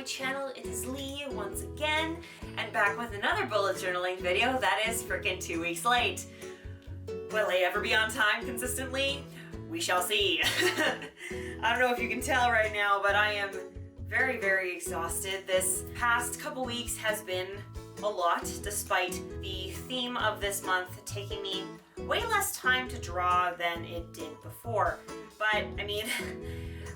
my channel. It is Lee once again, and back with another bullet journaling video that is freaking 2 weeks late. Will I ever be on time consistently? We shall see. I don't know if you can tell right now, but I am very, very exhausted. This past couple weeks has been a lot, despite the theme of this month taking me way less time to draw than it did before. But, I mean,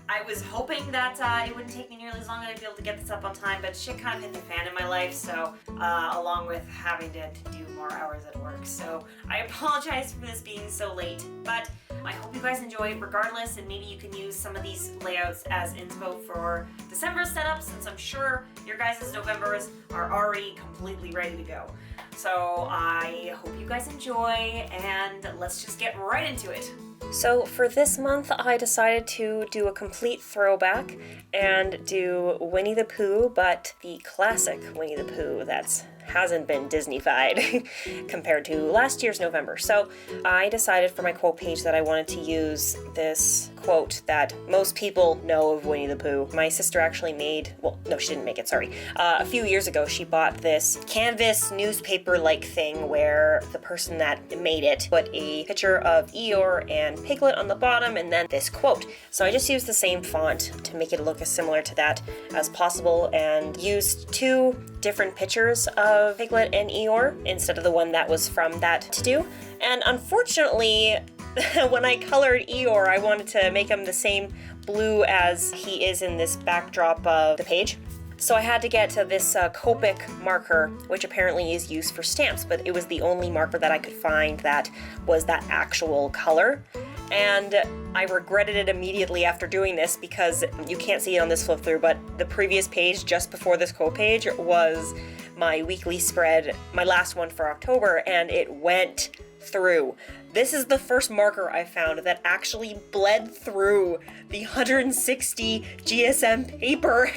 I was hoping that it wouldn't take me nearly as long and I'd be able to get this up on time, but shit kind of hit the fan in my life, so, along with having to do more hours at work. So, I apologize for this being so late, but I hope you guys enjoy it regardless, and maybe you can use some of these layouts as inspo for December's setup, since I'm sure your guys' Novembers are already completely ready to go. So I hope you guys enjoy, and let's just get right into it. So for this month, I decided to do a complete throwback and do Winnie the Pooh, but the classic Winnie the Pooh that's hasn't been Disney-fied compared to last year's November. So I decided for my quote page that I wanted to use this quote that most people know of Winnie the Pooh. My sister actually made, well, no, she didn't make it, sorry. A few years ago, she bought this canvas newspaper-like thing where the person that made it put a picture of Eeyore and Piglet on the bottom and then this quote. So I just used the same font to make it look as similar to that as possible and used two different pictures of Piglet and Eeyore instead of the one that was from that to-do. And unfortunately, when I colored Eeyore, I wanted to make him the same blue as he is in this backdrop of the page. So I had to get to this Copic marker, which apparently is used for stamps, but it was the only marker that I could find that was that actual color. And I regretted it immediately after doing this because you can't see it on this flip through, but the previous page just before this quote page was my weekly spread, my last one for October, and it went through. This is the first marker I found that actually bled through the 160 GSM paper.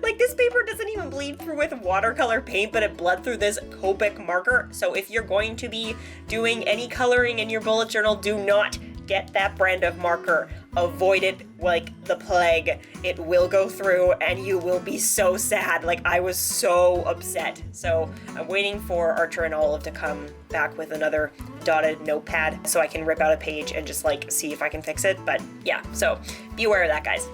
Like, this paper doesn't even bleed through with watercolor paint, but it bled through this Copic marker. So if you're going to be doing any coloring in your bullet journal, do not get that brand of marker. Avoid it like the plague. It will go through and you will be so sad. Like, I was so upset. So I'm waiting for Archer and Olive to come back with another dotted notepad so I can rip out a page and just like see if I can fix it. But yeah, so be aware of that, guys.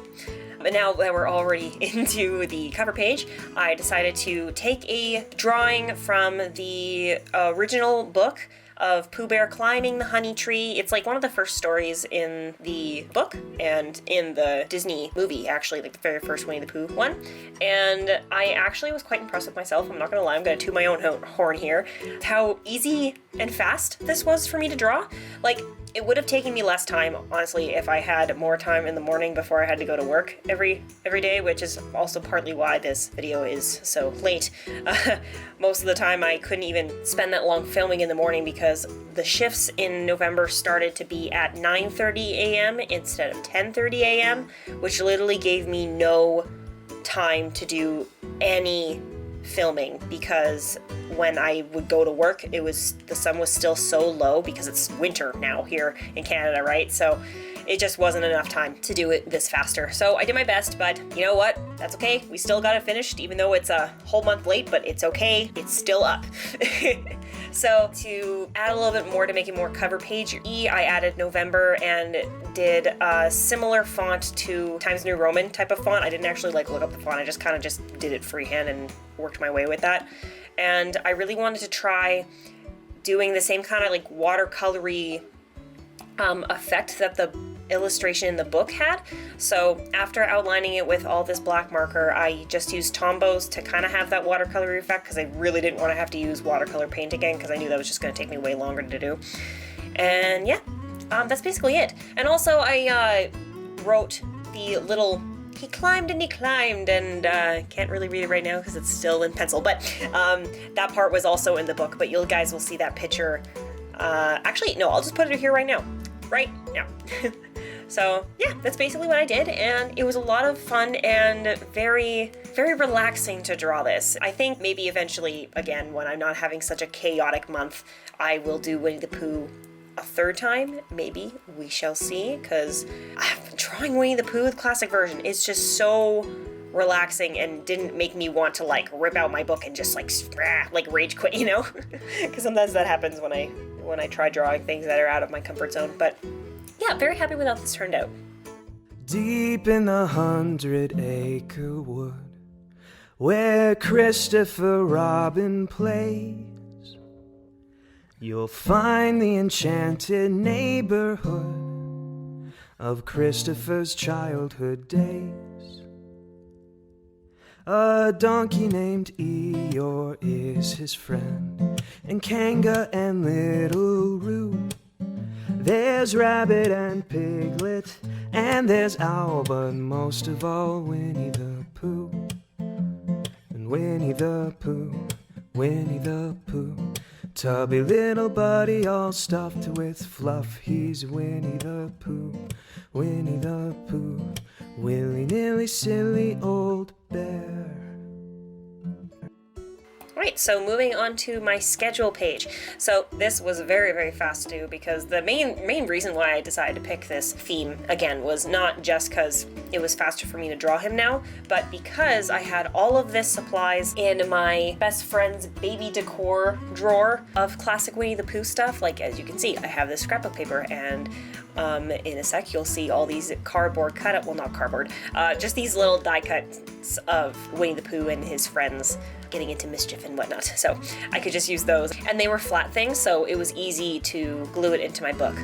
But now that we're already into the cover page, I decided to take a drawing from the original book of Pooh Bear climbing the honey tree. It's like one of the first stories in the book and in the Disney movie, actually, like the very first Winnie the Pooh one. And I actually was quite impressed with myself. I'm not gonna lie, I'm gonna toot my own horn here. How easy and fast this was for me to draw. Like, it would have taken me less time, honestly, if I had more time in the morning before I had to go to work every day, which is also partly why this video is so late. Most of the time I couldn't even spend that long filming in the morning because the shifts in November started to be at 9:30 a.m. instead of 10:30 a.m., which literally gave me no time to do any filming because when I would go to work, the sun was still so low because it's winter now here in Canada, right? So it just wasn't enough time to do it this faster. So I did my best, but you know what? That's okay. We still got it finished, even though it's a whole month late, but it's okay. It's still up. So to add a little bit more to make it more cover page I added November and did a similar font to Times New Roman type of font. I didn't actually like look up the font. I just kind of just did it freehand and worked my way with that. And I really wanted to try doing the same kind of like watercolory effect that the illustration in the book had. So after outlining it with all this black marker, I just used Tombows to kind of have that watercolory effect because I really didn't want to have to use watercolor paint again because I knew that was just going to take me way longer to do. And yeah, that's basically it. And also I wrote the little he climbed and can't really read it right now because it's still in pencil, but that part was also in the book, but you guys will see that picture. Actually, no, I'll just put it here right now. So yeah, that's basically what I did, and it was a lot of fun and very, very relaxing to draw this. I think maybe eventually, again, when I'm not having such a chaotic month, I will do Winnie the Pooh a third time, maybe. We shall see, because I've been drawing Winnie the Pooh, the classic version. It's just so relaxing and didn't make me want to like rip out my book and just like rage quit, you know? Because sometimes that happens when I try drawing things that are out of my comfort zone. But yeah, very happy with how this turned out. Deep in the 100-acre wood, where Christopher Robin plays, you'll find the enchanted neighborhood of Christopher's childhood days. A donkey named Eeyore is his friend, and Kanga and Little Roo. There's Rabbit and Piglet, and there's Owl, but most of all Winnie the Pooh. And Winnie the Pooh, Winnie the Pooh, tubby little buddy all stuffed with fluff. He's Winnie the Pooh, Winnie the Pooh, willy-nilly silly old bear. Right, so moving on to my schedule page. So this was very, very fast to do because the main reason why I decided to pick this theme again was not just because it was faster for me to draw him now, but because I had all of this supplies in my best friend's baby decor drawer of classic Winnie the Pooh stuff. Like, as you can see, I have this scrapbook paper, and in a sec you'll see all these cardboard cutout, well, not cardboard, just these little die cuts of Winnie the Pooh and his friends getting into mischief and whatnot. So I could just use those. And they were flat things, so it was easy to glue it into my book.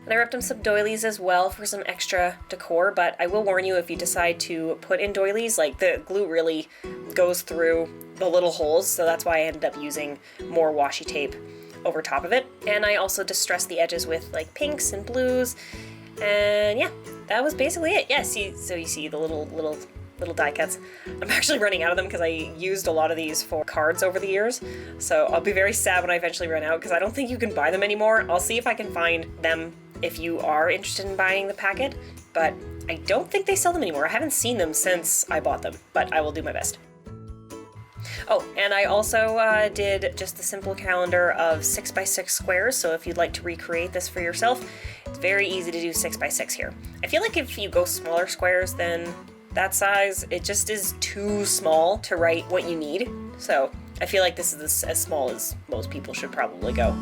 And I ripped him some doilies as well for some extra decor, but I will warn you, if you decide to put in doilies, like the glue really goes through the little holes, so that's why I ended up using more washi tape over top of it. And I also distressed the edges with like pinks and blues, and yeah, that was basically it. Yeah, so you see the little die cuts. I'm actually running out of them because I used a lot of these for cards over the years, so I'll be very sad when I eventually run out because I don't think you can buy them anymore. I'll see if I can find them if you are interested in buying the packet, but I don't think they sell them anymore. I haven't seen them since I bought them, but I will do my best. Oh, and I also did just the simple calendar of 6x6 squares, so if you'd like to recreate this for yourself, it's very easy to do 6x6 here. I feel like if you go smaller squares than that size, it just is too small to write what you need, so I feel like this is as small as most people should probably go.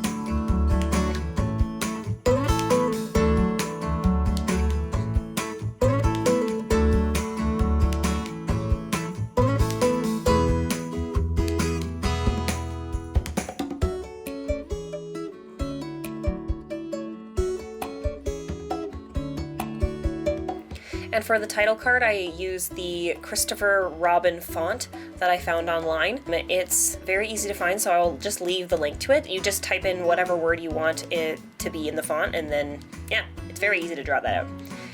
And for the title card, I used the Christopher Robin font that I found online. It's very easy to find, so I'll just leave the link to it. You just type in whatever word you want it to be in the font, and then, yeah, it's very easy to draw that out.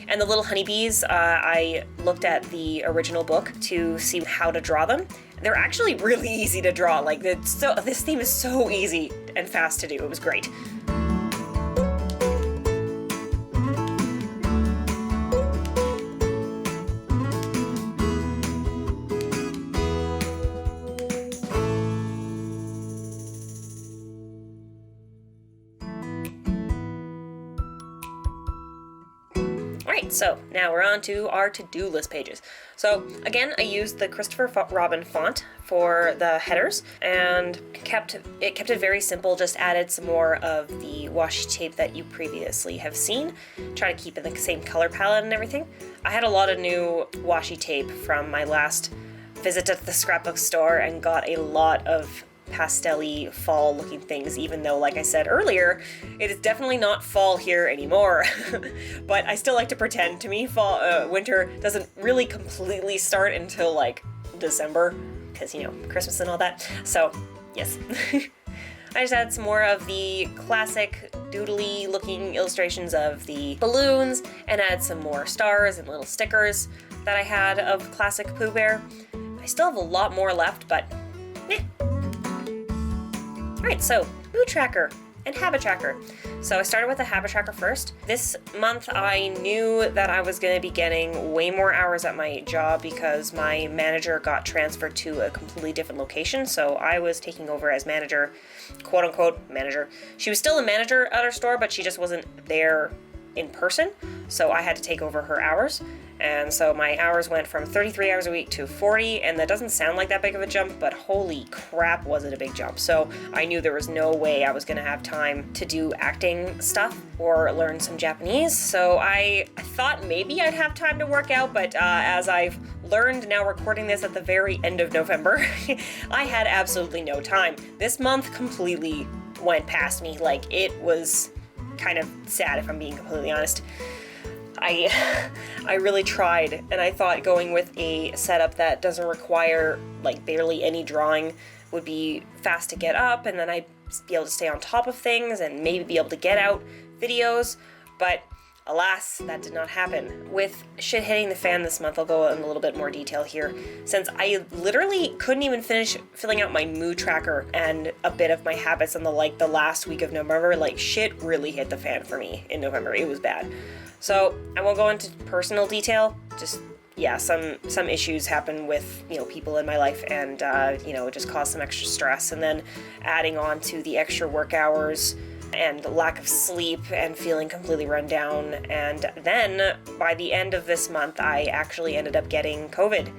And the little honeybees, I looked at the original book to see how to draw them. They're actually really easy to draw. Like, this theme is so easy and fast to do. It was great. Alright, so now we're on to our to-do list pages. So again, I used the Christopher Robin font for the headers and kept it very simple, just added some more of the washi tape that you previously have seen. Try to keep it the same color palette and everything. I had a lot of new washi tape from my last visit to the scrapbook store and got a lot of pastel-y fall looking things, even though, like I said earlier, it is definitely not fall here anymore. But I still like to pretend. To me, winter doesn't really completely start until like December, because, you know, Christmas and all that. So yes. I just added some more of the classic doodly looking illustrations of the balloons and add some more stars and little stickers that I had of classic Pooh Bear. I still have a lot more left, but eh. Alright, so Boo Tracker. and habit tracker. So I started with the habit tracker first. This month I knew that I was going to be getting way more hours at my job because my manager got transferred to a completely different location. So I was taking over as manager, quote unquote manager. She was still a manager at our store, but she just wasn't there in person. So I had to take over her hours. And so my hours went from 33 hours a week to 40, and that doesn't sound like that big of a jump, but holy crap was it a big jump. So I knew there was no way I was gonna have time to do acting stuff or learn some Japanese. So I thought maybe I'd have time to work out, but as I've learned now recording this at the very end of November, I had absolutely no time. This month completely went past me. Like, it was kind of sad, if I'm being completely honest. I really tried, and I thought going with a setup that doesn't require like barely any drawing would be fast to get up, and then I'd be able to stay on top of things and maybe be able to get out videos, but alas, that did not happen. With shit hitting the fan this month, I'll go in a little bit more detail here, since I literally couldn't even finish filling out my mood tracker and a bit of my habits in the last week of November. Like, shit really hit the fan for me in November. It was bad. So I won't go into personal detail, just, yeah, some issues happen with, people in my life, and, it just caused some extra stress, and then adding on to the extra work hours and lack of sleep and feeling completely run down. And then by the end of this month, I actually ended up getting COVID.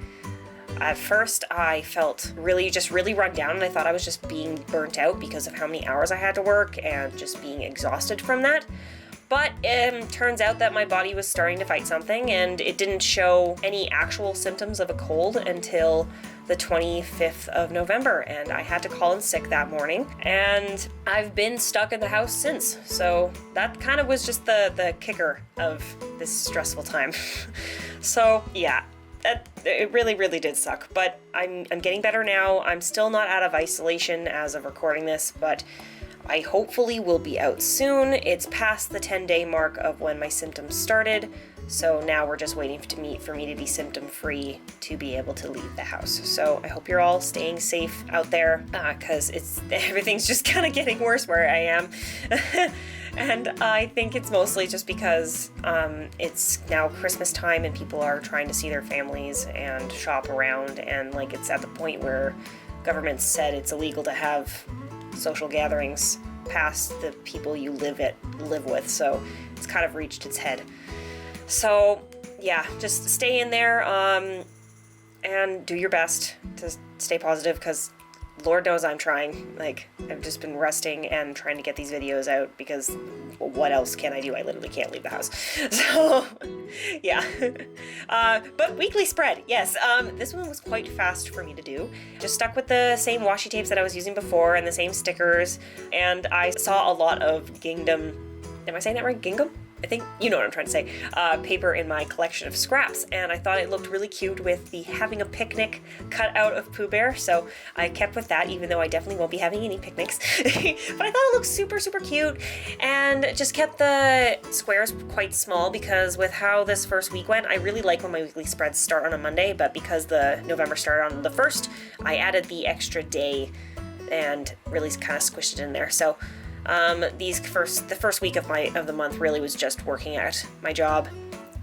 At first, I felt really run down, and I thought I was just being burnt out because of how many hours I had to work and just being exhausted from that. But it turns out that my body was starting to fight something, and it didn't show any actual symptoms of a cold until the 25th of November, and I had to call in sick that morning, and I've been stuck in the house since. So that kind of was just the kicker of this stressful time. So yeah, it really did suck, but I'm getting better now. I'm still not out of isolation as of recording this, but I hopefully will be out soon. It's past the 10-day mark of when my symptoms started, so now we're just waiting for me to be symptom-free to be able to leave the house. So I hope you're all staying safe out there, because everything's just kind of getting worse where I am. And I think it's mostly just because it's now Christmas time and people are trying to see their families and shop around, and it's at the point where government said it's illegal to have social gatherings past the people you live with, so it's kind of reached its head. So yeah, just stay in there and do your best to stay positive, because Lord knows I'm trying. I've just been resting and trying to get these videos out, because what else can I do? I literally can't leave the house. So yeah. But weekly spread, yes. This one was quite fast for me to do. Just stuck with the same washi tapes that I was using before and the same stickers, and I saw a lot of gingham. Am I saying that right? Gingham? I think you know what I'm trying to say, paper in my collection of scraps, and I thought it looked really cute with the having a picnic cut out of Pooh Bear, so I kept with that, even though I definitely won't be having any picnics. But I thought it looked super cute, and just kept the squares quite small, because with how this first week went, I really like when my weekly spreads start on a Monday, but because the November started on the 1st, I added the extra day and really kind of squished it in there. So the first week of the month really was just working at my job,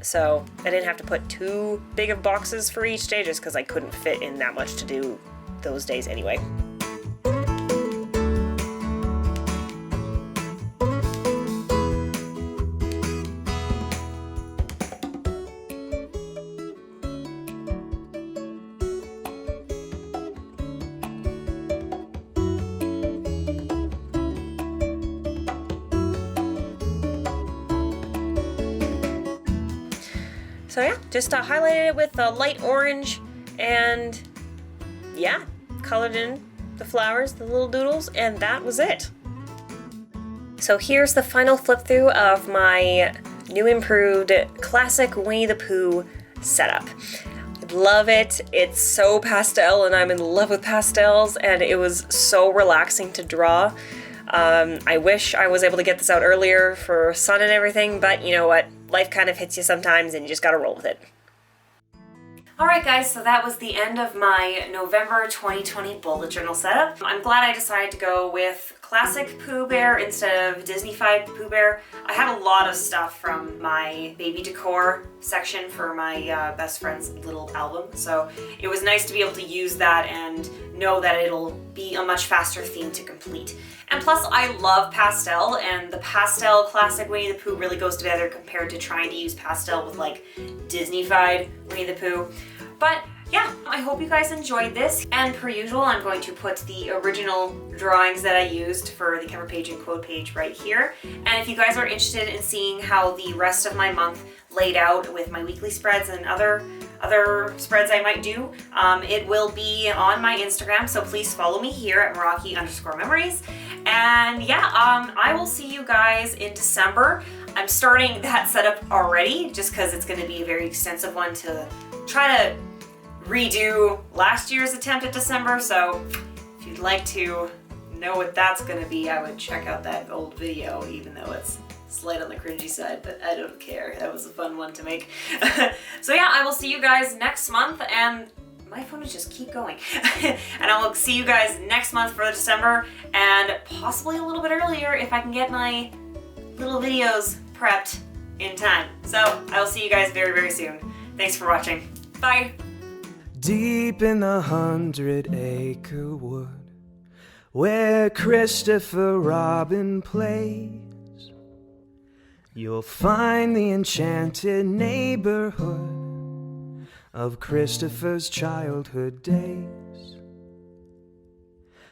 so I didn't have to put too big of boxes for each day, just because I couldn't fit in that much to do those days anyway. So yeah, just highlighted it with a light orange, and yeah, colored in the flowers, the little doodles, and that was it. So here's the final flip through of my new improved classic Winnie the Pooh setup. I love it. It's so pastel, and I'm in love with pastels, and it was so relaxing to draw. I wish I was able to get this out earlier for sun and everything, but you know what? Life kind of hits you sometimes, and you just gotta roll with it. Alright guys, so that was the end of my November 2020 bullet journal setup. I'm glad I decided to go with classic Pooh Bear instead of Disney-fied Pooh Bear. I had a lot of stuff from my baby decor section for my best friend's little album, so it was nice to be able to use that and know that it'll be a much faster theme to complete. And plus, I love pastel, and the pastel classic Winnie the Pooh really goes together compared to trying to use pastel with like Disney-fied Winnie the Pooh. But yeah, I hope you guys enjoyed this, and per usual, I'm going to put the original drawings that I used for the cover page and quote page right here. And if you guys are interested in seeing how the rest of my month laid out with my weekly spreads and other spreads I might do, it will be on my Instagram, so please follow me here at Meraki_memories. And yeah, I will see you guys in December. I'm starting that setup already, just because it's going to be a very extensive one to try to redo last year's attempt at December, so if you'd like to know what that's going to be, I would check out that old video, even though it's slight on the cringy side, but I don't care. That was a fun one to make. So yeah, I will see you guys next month, and my phone is just keep going. And I will see you guys next month for December, and possibly a little bit earlier if I can get my little videos prepped in time. So I will see you guys very, very soon. Thanks for watching. Bye! Deep in the 100-acre wood, where Christopher Robin plays, you'll find the enchanted neighborhood of Christopher's childhood days.